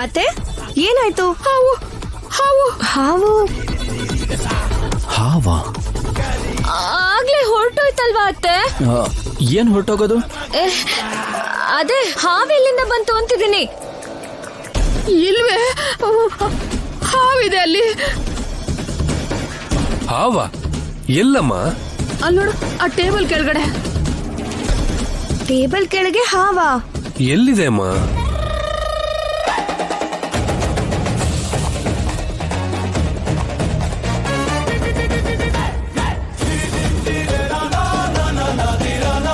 ಅತ್ತೆ ಏನಾಯ್ತು? ಹಾವು ಹಾವು ಹಾವು ಹಾವಾ? ಆಗ್ಲೇ ಹೊರಟೋಯ್ತಲ್ವಾ ಅತ್ತೆ? ಏನ್ ಹೊರಟೋಗೋದು? ಅದೇ ಹಾವೆಲ್ಲಿಂದ ಬಂತು ಅಂತಿದ್ದೀನಿ. ಇಲ್ವೇ, ಹಾವಿದೆ ಅಲ್ಲಿ. ಹಾವಾ? ಎಲ್ಲಮ್ಮ? ಅಲ್ಲಿ ನೋಡು, ಆ ಟೇಬಲ್ ಕೆಳಗಡೆ. ಟೇಬಲ್ ಕೆಳಗೆ ಹಾವಾ? ಎಲ್ಲಿದೆ ಅಮ್ಮ?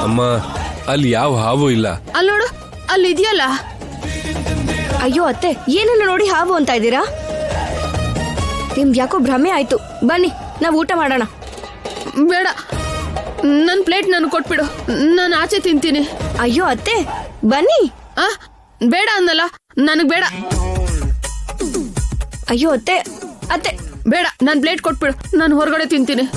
ಅಮ್ಮ, ಅಲ್ಲಿ ಯಾವ ಹಾವು ಇಲ್ಲ. ಅಲ್ಲಿ ನೋಡು, ಅಲ್ಲಿ ಇದೆಯಲ್ಲ. ಅಯ್ಯೋ ಅತ್ತೆ, ಏನನ್ನ ನೋಡಿ ಹಾವು ಅಂತ ಇದ್ದೀರಾ? ನಿಮ್ಗೆ ಯಾಕೋ ಭ್ರಮೆ ಆಯ್ತು. ಬನ್ನಿ ನಾವು ಊಟ ಮಾಡೋಣ. ಬೇಡ, ನನ್ನ ಪ್ಲೇಟ್ ನಾನು ಕೊಟ್ಬಿಡು, ನಾನು ಆಚೆ ತಿಂತೀನಿ. ಅಯ್ಯೋ ಅತ್ತೆ ಬನ್ನಿ. ಬೇಡ ಅನ್ನಲ್ಲ, ನನಗ್ ಬೇಡ. ಅಯ್ಯೋ ಅತ್ತೆ ಅತ್ತೆ ಬೇಡ, ನನ್ನ ಪ್ಲೇಟ್ ಕೊಟ್ಬಿಡು, ನಾನು ಹೊರಗಡೆ ತಿಂತೀನಿ.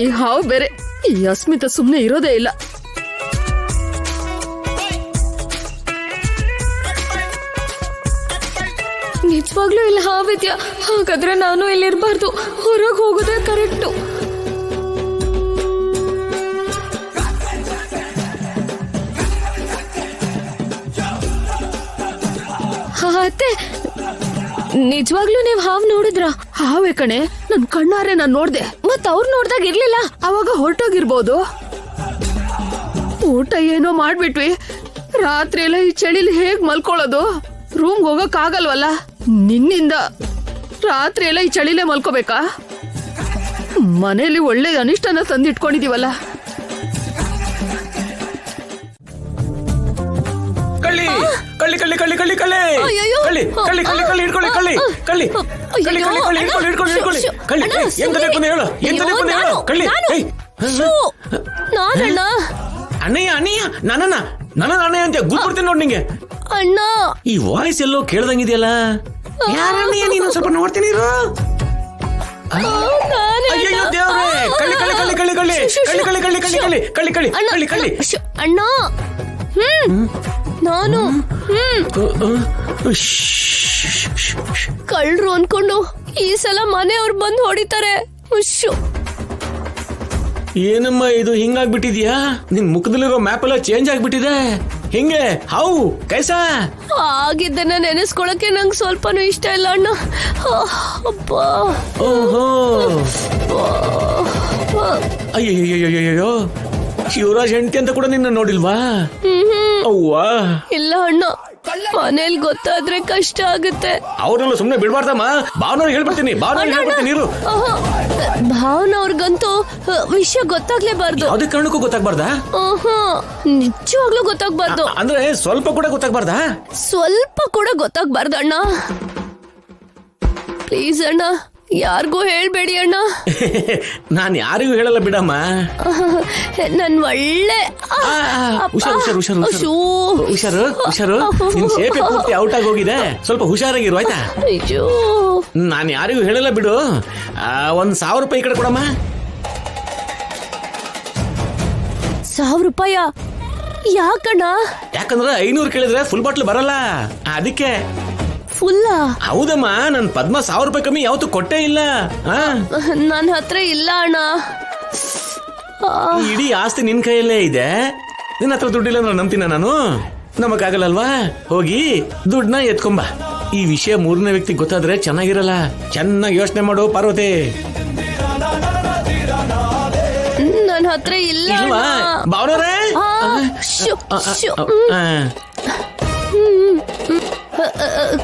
ಈ ಹಾವು ಬೇರೆ, ಈ ಅಸ್ಮಿತಾ ಸುಮ್ನೆ ಇರೋದೇ ಇಲ್ಲ. ನಿಜವಾಗ್ಲೂ ಇಲ್ಲಿ ಹಾವಿದ್ಯಾ? ಹಾಗಾದ್ರೆ ನಾನು ಇಲ್ಲಿರ್ಬಾರ್ದು, ಹೊರಗೆ ಹೋಗೋದೇ ಕರೆಕ್ಟು. ಅತ್ತೆ ನಿಜವಾಗ್ಲೂ ನೀವ್ ಹಾವ್ ನೋಡಿದ್ರ? ಹಾವೇ ಕಣೆ, ನನ್ ಕಣ್ಣಾರೆ ನಾನ್ ನೋಡ್ದೆ. ಮತ್ ಅವ್ರು ನೋಡ್ದಾಗ ಇರ್ಲಿಲ್ಲ. ಅವಾಗ ಹೊರಟೋಗಿರ್ಬೋದು. ಊಟ ಏನೋ ಮಾಡ್ಬಿಟ್ವಿ, ರಾತ್ರಿ ಎಲ್ಲ ಈ ಚಳಿಲಿ ಹೇಗ್ ಮಲ್ಕೊಳ್ಳೋದು? ರೂಮ್ಗೆ ಹೋಗಕ್ ಆಗಲ್ವಲ್ಲ. ನಿನ್ನಿಂದ ರಾತ್ರಿ ಎಲ್ಲ ಈ ಚಳಿಲೇ ಮಲ್ಕೋಬೇಕಾ? ಮನೇಲಿ ಒಳ್ಳೆ ಅನಿಷ್ಟನ ತಂದಿಟ್ಕೊಂಡಿದೀವಲ್ಲ. ಕಳ್ಳಿ ಕಳ್ಳಿ ಕಳ್ಳಿ ಕಳ್ಳಿ ಕಳ್ಳಿ ಕಳ್ಳಿ ಅಯ್ಯಯ್ಯೋ. ಕಳ್ಳಿ ಕಳ್ಳಿ ಕಳ್ಳಿ ಕಳ್ಳಿ ಹಿಡ್ಕೊಳ್ಳಿ, ಕಳ್ಳಿ ಕಳ್ಳಿ ಕಳ್ಳಿ ಕಳ್ಳಿ ಕಳ್ಳಿ ಹಿಡ್ಕೊಳ್ಳಿ ಹಿಡ್ಕೊಳ್ಳಿ ಹಿಡ್ಕೊಳ್ಳಿ. ಕಳ್ಳಿ ಎಂತ ಬೇಕು ಹೇಳು, ಎಂತ ಬೇಕು ಹೇಳು. ಕಳ್ಳಿ ನಾನಣ್ಣ. ಅಣ್ಣಯ್ಯ ಅಣ್ಣಯ್ಯ, ನನ್ನ ಅಣ್ಣಯ್ಯ ಅಂತ ಗುರ್ಬಿಡ್ತೀನಿ ನೋಡಿ ನಿಂಗೆ. ಅಣ್ಣ ಈ ವಾಯ್ಸ್ ಎಲ್ಲೋ ಕೇಳ್ದಂಗಿದೆಯಲ್ಲ. ಯಾರಣ್ಣಯ್ಯ ನೀನು? ಸ್ವಲ್ಪ ನೋಡ್ತೀನಿ ಇರು. ಅಯ್ಯಯ್ಯೋ ದೇವ್ರೆ, ಕಳ್ಳಿ ಕಳ್ಳಿ ಕಳ್ಳಿ ಕಳ್ಳಿ ಕಳ್ಳಿ ಕಳ್ಳಿ ಕಳ್ಳಿ ಕಳ್ಳಿ ಕಳ್ಳಿ ಕಳ್ಳಿ ಕಳ್ಳಿ ಕಳ್ಳಿ ಕಳ್ಳಿ ಕಳ್ಳಿ ಅಣ್ಣ. ನಾನು ಕಳ್ರು ಅನ್ಕೊಂಡು ಈ ಸಲ ಮನೆಯವ್ರು ಬಂದು ಹೊಡಿತಾರೆ. ಏನಮ್ಮ ಇದು ಹಿಂಗಾಗ್ಬಿಟ್ಟಿದ್ಯಾ? ನಿನ್ ಮುಖದಲ್ಲಿರೋ ಮ್ಯಾಪ್ ಎಲ್ಲ ಚೇಂಜ್ ಆಗ್ಬಿಟ್ಟಿದೆ. ಹಿಂಗೆ ಹೌ ಕೈಸಾ? ಆಗಿದ್ದನ್ನ ನೆನೆಸ್ಕೊಳಕ್ಕೆ ನಂಗೆ ಸ್ವಲ್ಪನೂ ಇಷ್ಟ ಇಲ್ಲ ಅಣ್ಣ. ಅಬ್ಬಾ. ಓಹೋ, ಅಯ್ಯಯ್ಯೋ, ಶಿವರಾಜ್ ಹೆಂಡತಿ ಅಂತ ಕೂಡ ನಿನ್ನ ನೋಡಿಲ್ವಾ? ಅವ್ವಾ. ಇಲ್ಲ ಅಣ್ಣ, ಮನೇಲಿ ಗೊತ್ತಾದ್ರೆ ಕಷ್ಟ ಆಗುತ್ತೆ. ಅವ್ರನ್ನೆಲ್ಲ ಸುಮ್ನೆ ಬಿಡ್ಬಾರ್ದಮ್ಮ. ಭಾವನವ್ರಿಗೆ ಹೇಳ್ಬಿಡ್ತೀನಿ, ಭಾವನವ್ರಿಗೆ ಹೇಳ್ಬಿಡ್ತೀನಿ ಇರು. ಭಾವನವ್ರಿಗಂತೂ ವಿಷಯ ಗೊತ್ತಾಗ್ಲೇಬಾರ್ದು. ಯಾವುದೇ ಕಾರಣಕ್ಕೂ ಗೊತ್ತಾಗ್ಬಾರ್ದಾ? ನಿಜವಾಗ್ಲೂ ಗೊತ್ತಾಗ್ಬಾರ್ದು. ಅಂದ್ರೆ ಸ್ವಲ್ಪ ಕೂಡ ಗೊತ್ತಾಗ್ಬಾರ್ದಾ? ಸ್ವಲ್ಪ ಕೂಡ ಗೊತ್ತಾಗ್ಬಾರ್ದು ಅಣ್ಣ. ಪ್ಲೀಸ್ ಅಣ್ಣ, ಯಾರಿಗೂ ಹೇಳ್ಬೇಡಿ ಅಣ್ಣ. ನಾನ್ ಯಾರಿಗೂ ಹೇಳಲ್ಲ ಬಿಡಮ್ಮ. ನನ್ ಒಳ್ಳೆ ಹುಷಾರು ಹುಷಾರು ಹುಷಾರು ಹುಷಾರು ಹುಷಾರು. ನಿನ್ ಶೇಪೆ ಪೂರ್ತಿ ಔಟ್ ಆಗಿ ಹೋಗಿದೆ, ಸ್ವಲ್ಪ ಹುಷಾರಾಗಿರು ಆಯ್ತಾ? ನಾನ್ ಯಾರಿಗೂ ಹೇಳಲ್ಲ ಬಿಡು. 1,000 ರೂಪಾಯಿ ಈ ಕಡೆ ಕೊಡಮ್ಮ. 1,000 ರೂಪಾಯ? ಯಾಕಣ್ಣ? ಯಾಕಂದ್ರೆ 500 ಕೇಳಿದ್ರೆ ಫುಲ್ ಬಾಟ್ಲ್ ಬರಲ್ಲ, ಅದಕ್ಕೆ. ಫುಲ್ಲ? ಹೌದಮ್ಮ, ನನ್ ಪದ್ಮ 1,000 ರೂಪಾಯಿ ಕಮ್ಮಿ ಯಾವತ್ತೂ ಕೊಟ್ಟೇ ಇಲ್ಲ. ನನ್ನ ಹತ್ರ ಇಲ್ಲ ಅಣ್ಣ. ಇಡೀ ಆಸ್ತಿ ನಿನ್ ಕೈಯಲ್ಲೇ ಇದೆ, ನಿನ್ನ ಹತ್ರ ದುಡ್ಡಿಲ್ಲ ಅಂದ್ರೆ ನಂಬ್ತೀನ ನಾನು? ನಮಗಾಗಲ್ಲಲ್ವಾ? ಹೋಗಿ ದುಡ್ಡನ್ನ ಎತ್ಕೊಂಬ. ಈ ವಿಷಯ 3ನೇ ವ್ಯಕ್ತಿ ಗೊತ್ತಾದ್ರೆ ಚೆನ್ನಾಗಿರಲ್ಲ. ಚೆನ್ನಾಗಿ ಯೋಚನೆ ಮಾಡು ಪಾರ್ವತಿ. ನನ್ನ ಹತ್ರ ಇಲ್ಲ. ಬಾವ್ರವ್ರೆ,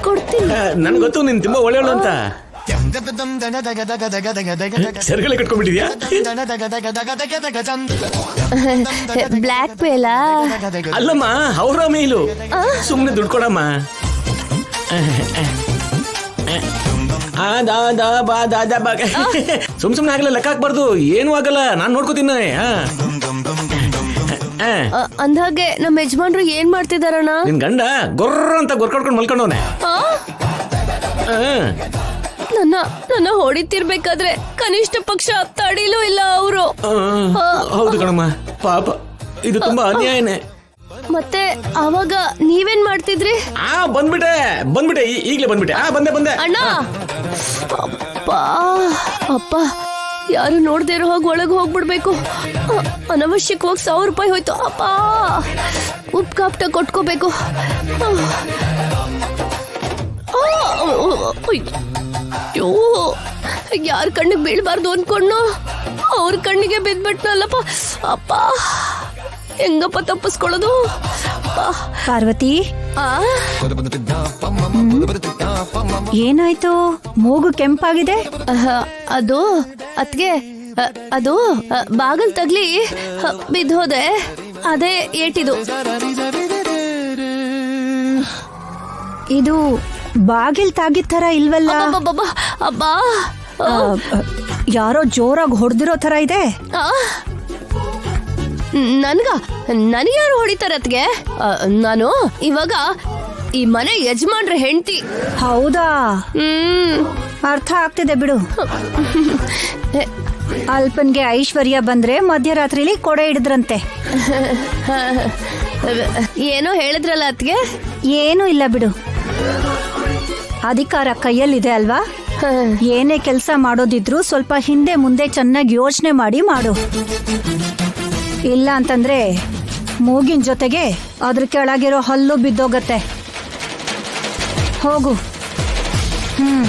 ಕೊಡ್ತೀನಿ. ನನ್ಗೆ ಗೊತ್ತು ನೀನ್ ತುಂಬಾ ಒಳ್ಳೆಯವಳು ಅಂತ. ಸೆರಗಲೆ ಕಟ್ಕೊಂಡ್ಬಿಟ್ಟಿದ್ಯಾ? ಬ್ಲ್ಯಾಕ್ ಮೇಲಾ? ಅಲ್ಲಮ್ಮ, ಅವ್ರ ಮೇಲು. ಸುಮ್ನೆ ದುಡ್ಡು ಕೊಡಮ್ಮ. ಸುಮ್ನೆ ಆಗಲ್ಲ, ಲೆಕ್ಕ ಹಾಕ್ಬಾರ್ದು. ಏನೂ ಆಗಲ್ಲ, ನಾನ್ ನೋಡ್ಕೋತೀನಿ. ಅಂದಾಗೆ ನಮ್ಮ ಯಜಮಾನ್ರು ಏನ್ ಮಾಡ್ತಿದಾರಣ್ಣ? ನಿನ್ ಗಂಡ ಗೊರ್ರ ಅಂತ ಗೊರ್ಕಡ್ಕೊಂಡು ಮಲ್ಕೊಂಡವನೆ. ನನ್ನ ಹೊಡಿತಿರ್ಬೇಕಾದ್ರೆ ಕನಿಷ್ಠ ಪಕ್ಷ ತಡಿಲೂ ಇಲ್ಲ ಅವರು. ಹೌದು ಕಣಮ್ಮ, ಪಾಪ ಇದು ತುಂಬಾ ಅನ್ಯಾಯನೇ. ಮತ್ತೆ ಅವಾಗ ನೀವೇನ್ ಮಾಡ್ತಿದ್ರಿ? ಬಂದ್ಬಿಟ್ಟೆ ಈಗ್ಲೇ ಬಂದ್ಬಿಟ್ಟೆ. ಬಂದೆ ಅಣ್ಣ. ಅಪ್ಪ ಯಾರು ನೋಡ್ದೇ ಇರೋ ಹೋಗಿ ಒಳಗೆ ಹೋಗ್ಬಿಡ್ಬೇಕು. ಅನವಶ್ಯಕವಾಗಿ 1000 ರೂಪಾಯಿ ಹೋಯ್ತು. ಅಪ್ಪ ಉಪ್ ಕಾಪ್ಟ ಕೊಟ್ಕೋಬೇಕು. ಅಯ್ಯೋ, ಯಾರ ಕಣ್ಣಿಗೆ ಬೀಳ್ಬಾರ್ದು ಅನ್ಕೊಂಡು ಅವ್ರ ಕಣ್ಣಿಗೆ ಬಿದ್ಬಿಟ್ನಲ್ಲಪ್ಪ. ಅಪ್ಪ ಹೆಂಗಪ್ಪ ತಪ್ಪಿಸ್ಕೊಳ್ಳೋದು? ಪಾರ್ವತಿ, ಏನಾಯ್ತು? ಮೂಗು ಕೆಂಪಾಗಿದೆ. ಅದು ಅತ್ಗೆ, ಅದು ಬಾಗಲ್ ತಗ್ಲಿ ಬಿದ್ದೋದೆ, ಅದೇ ಏಟಿದು. ಇದು ಬಾಗಿಲ್ ತಾಗಿದ್ ತರ ಇಲ್ವಲ್ಲ? ಅಬ್ಬಾ, ಯಾರೋ ಜೋರಾಗಿ ಹೊಡೆದಿರೋ ತರ ಇದೆ. ನನಗ್ಯಾರು ಹೊಡಿತಾರೆ ಅತ್ಗೆ? ನಾನು ಇವಾಗ ಈ ಮನೆ ಯಜಮಾನ್ರ ಹೆಂಡತಿ. ಹೌದಾ? ಅರ್ಥ ಆಗ್ತಿದೆ ಬಿಡು. ಅಲ್ಪನ್ಗೆ ಐಶ್ವರ್ಯ ಬಂದ್ರೆ ಮಧ್ಯರಾತ್ರಿಲಿ ಕೊಡೆ ಹಿಡಿದ್ರಂತೆ. ಏನೋ ಹೇಳಿದ್ರಲ್ಲ ಅತ್ಗೆ? ಏನೂ ಇಲ್ಲ ಬಿಡು. ಅಧಿಕಾರ ಕೈಯಲ್ಲಿದೆ ಅಲ್ವಾ? ಏನೇ ಕೆಲಸ ಮಾಡೋದಿದ್ರು ಸ್ವಲ್ಪ ಹಿಂದೆ ಮುಂದೆ ಚೆನ್ನಾಗಿ ಯೋಚನೆ ಮಾಡಿ ಮಾಡು. ಇಲ್ಲ ಅಂತಂದ್ರೆ ಮೂಗಿನ ಜೊತೆಗೆ ಅದ್ರ ಕೆಳಗಿರೋ ಹಲ್ಲು ಬಿದ್ದೋಗತ್ತೆ. ಹೋಗು. ಹ್ಮ್